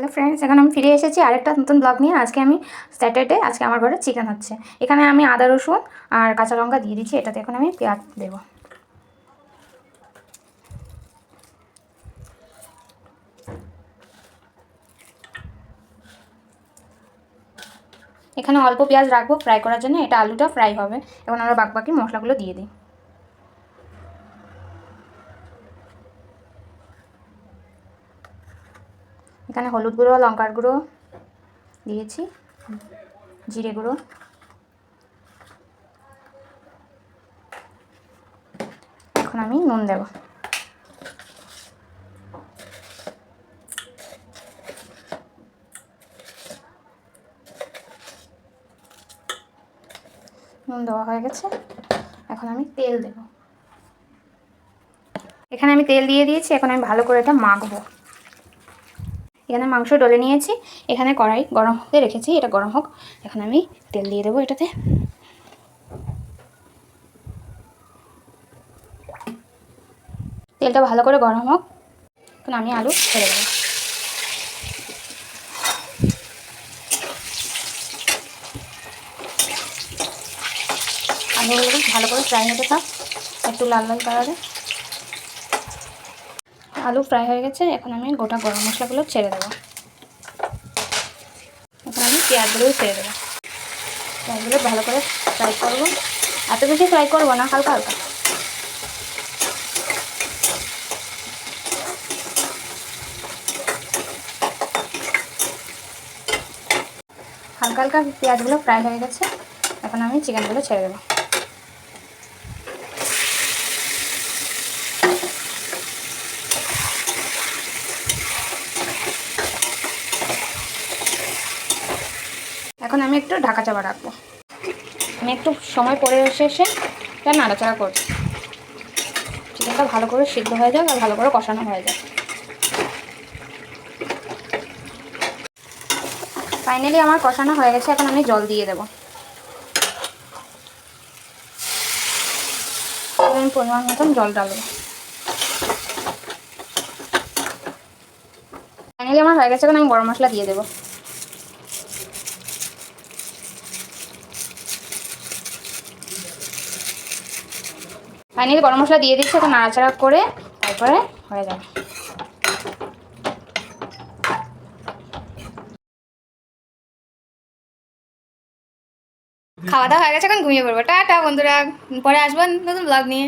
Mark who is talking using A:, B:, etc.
A: Hello friends, এখন আমি ফিরে এসেছি আরেকটা নতুন ব্লগ নিয়ে। আজকে আমি স্যাটারডে, আজকে আমার ঘরে চিকেন হচ্ছে। এখানে আমি আদা রসুন আর কাঁচা লঙ্কা দিয়ে দিচ্ছি। এটাতে এখন আমি পেঁয়াজ দেবো। এখানে অল্প পেঁয়াজ রাখবো ফ্রাই করার জন্য, এটা আলুটা ফ্রাই হবে। এখন আমরা বাকি মশলাগুলো দিয়ে দিই। এখানে হলুদ গুঁড়ো, লঙ্কার গুঁড়ো দিয়েছি, জিরে গুঁড়ো, এখন আমি নুন দেব। নুন দেওয়া হয়ে গেছে, এখন আমি তেল দেব। এখানে আমি তেল দিয়ে দিয়েছি, এখন আমি ভালো করে এটা মাখবো। এখানে মাংস ডলে নিয়েছি, এখানে কড়াই গরম হতে রেখেছি, এটা গরম হোক। এখন আমি তেল দিয়ে দেবো এটাতে। তেলটা ভালো করে গরম হোক, এখন আমি আলু ছেড়ে দেবো। আলুগুলো ভালো করে ফ্রাই হতে থাক, একটু লাল লাল কালারে। আলু ফ্রাই হয়ে গেছে, এখন আমি গোটা গরম মশলাগুলো ছেড়ে দেবো। এখন আমি পেঁয়াজগুলোও ছেড়ে দেবো। পেঁয়াজগুলো ভালো করে ফ্রাই করবো, এত বেশি ফ্রাই করবো না, হালকা হালকা। হালকা হালকা পেঁয়াজগুলো ফ্রাই হয়ে গেছে, এখন আমি চিকেনগুলো ছেড়ে দেবো। এখন আমি একটু ঢাকা চাপা রাখবো। আমি একটু সময় পরে এসে এটা নাড়াচাড়া করব। চিকেনটা ভালো করে সিদ্ধ হয়ে যাক আর ভালো করে কষানো হয়ে যাক। ফাইনালি আমার কষানো হয়ে গেছে, এখন আমি জল দিয়ে দেবো। আমি পরিমাণ মতন জল ডালবো। ফাইনালি আমার হয়ে গেছে, এখন আমি গরম মশলা দিয়ে দেবো। ফাইনালি গরম মশলা দিয়ে দিচ্ছি, এখন নাড়াচাড়া করে তারপরে হয়ে যাবে। খাওয়া দাওয়া হয়ে গেছে, এখন ঘুমিয়ে পড়বো। টাটা বন্ধুরা, পরে আসবো নতুন ব্লগ নিয়ে।